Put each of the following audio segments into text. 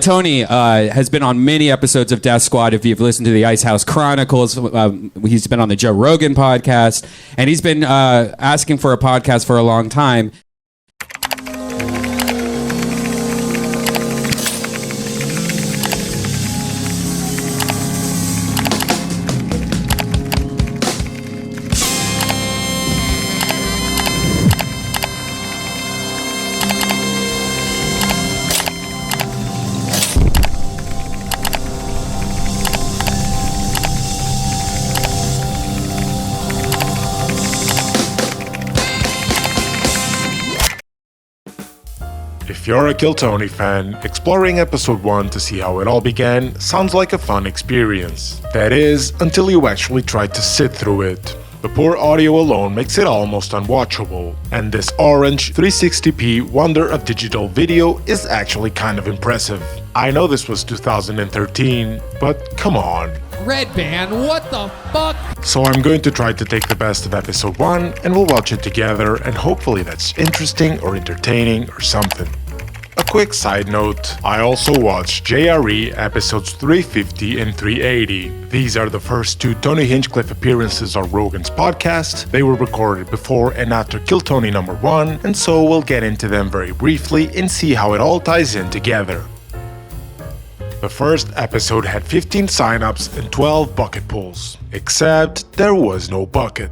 Tony has been on many episodes of Death Squad. If you've listened to the Ice House Chronicles, he's been on the Joe Rogan podcast, and he's been asking for a podcast for a long time. If you're a Kill Tony fan, exploring episode 1 to see how it all began sounds like a fun experience. That is, until you actually try to sit through it. The poor audio alone makes it almost unwatchable, and this orange 360p wonder of digital video is actually kind of impressive. I know this was 2013, but come on. Red Band, what the fuck? So I'm going to try to take the best of episode 1 and we'll watch it together, and hopefully that's interesting or entertaining or something. A quick side note, I also watched JRE episodes 350 and 380. These are the first 2 Tony Hinchcliffe appearances on Rogan's podcast. They were recorded before and after Kill Tony number 1, and so we'll get into them very briefly and see how it all ties in together. The first episode had 15 signups and 12 bucket pulls, except there was no bucket.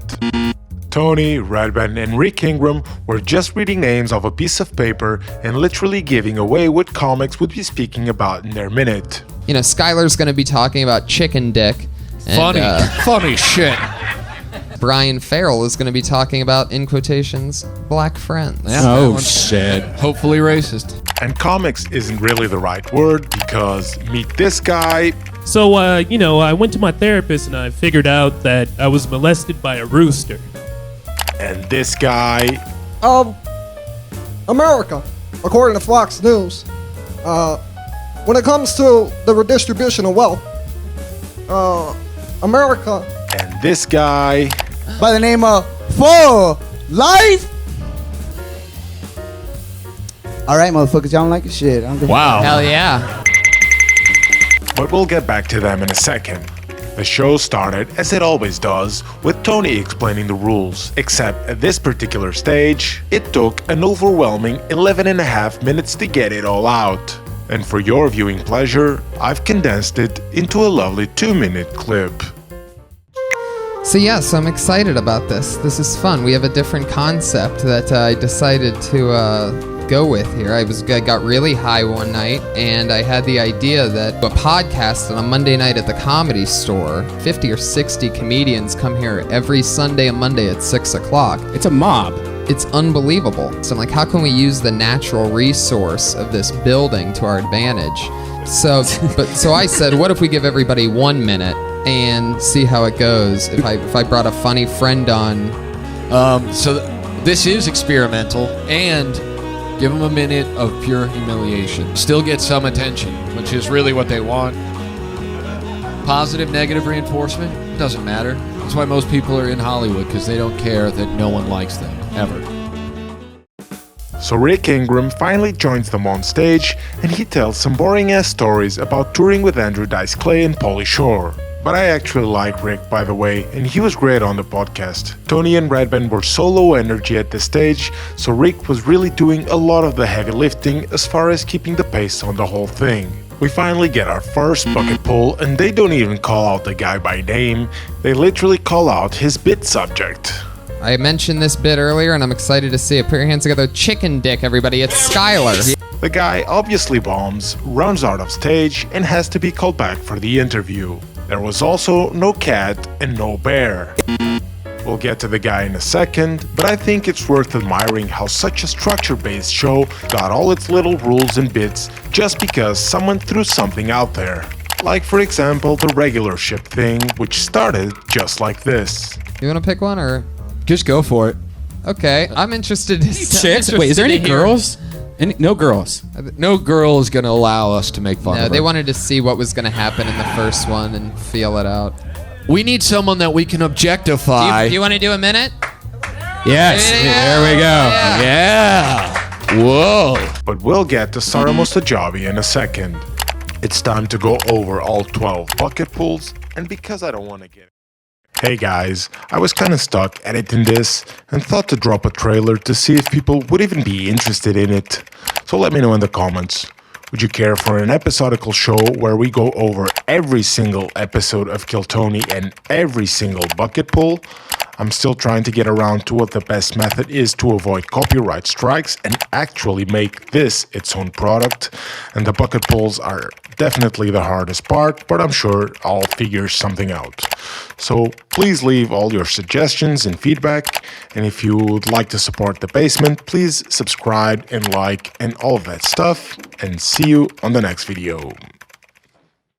Tony, Redban, and Rick Ingram were just reading names off a piece of paper and literally giving away what comics would be speaking about in their minute. You know, Skylar's going to be talking about chicken dick. And, Funny shit. Brian Farrell is going to be talking about, in quotations, black friends. Yeah, Oh, shit. Hopefully racist. And comics isn't really the right word because meet this guy. So, I went to my therapist and I figured out that I was molested by a rooster. And this guy. America, according to Fox News, when it comes to the redistribution of wealth, America. And this guy. By the name of For Life. All right, motherfuckers, y'all don't like your shit. Wow. Hell yeah. But we'll get back to them in a second. The show started, as it always does, with Tony explaining the rules, except at this particular stage, it took an overwhelming 11.5 minutes to get it all out. And for your viewing pleasure, I've condensed it into a lovely 2-minute clip. So yes, I'm excited about this. This is fun. We have a different concept that I decided to go with here. I got really high one night, and I had the idea that a podcast on a Monday night at the Comedy Store, 50 or 60 comedians come here every Sunday and Monday at 6 o'clock. It's a mob. It's unbelievable. So I'm like, how can we use the natural resource of this building to our advantage? So I said, what if we give everybody 1 minute and see how it goes? If I brought a funny friend on. This is experimental, and give them a minute of pure humiliation. Still get some attention, which is really what they want. Positive, negative reinforcement, doesn't matter. That's why most people are in Hollywood, because they don't care that no one likes them, ever. So Rick Ingram finally joins them on stage, and he tells some boring-ass stories about touring with Andrew Dice Clay and Pauly Shore. But I actually like Rick, by the way, and he was great on the podcast. Tony and Redban were so low energy at this stage, so Rick was really doing a lot of the heavy lifting as far as keeping the pace on the whole thing. We finally get our first bucket pull, and they don't even call out the guy by name, they literally call out his bit subject. I mentioned this bit earlier, and I'm excited to see it. Put your hands together. Chicken dick, everybody. It's Skylar. The guy obviously bombs, runs out of stage, and has to be called back for the interview. There was also no cat and no bear. We'll get to the guy in a second, but I think it's worth admiring how such a structure-based show got all its little rules and bits just because someone threw something out there. Like, for example, the regular ship thing, which started just like this. You want to pick one, or? Just go for it. Okay, I'm interested to Chicks? Wait, is there any girls? No girls. No girl is going to allow us to make fun No, of her. they wanted to see what was going to happen in the first one and feel it out. We need someone that we can objectify. Do you want to do a minute? Yes. There we go. Yeah. Whoa. But we'll get to Sarah Mustajabi in a second. it's time to go over all 12 bucket pulls, and because I don't want to get... Hey guys, I was kinda stuck editing this and thought to drop a trailer to see if people would even be interested in it. So let me know in the comments. Would you care for an episodical show where we go over every single episode of Kill Tony and every single bucket pull? I'm still trying to get around to what the best method is to avoid copyright strikes and actually make this its own product. And the bucket pulls are definitely the hardest part, but I'm sure I'll figure something out. So please leave all your suggestions and feedback. And if you would like to support the basement, please subscribe and like and all of that stuff. And see you on the next video.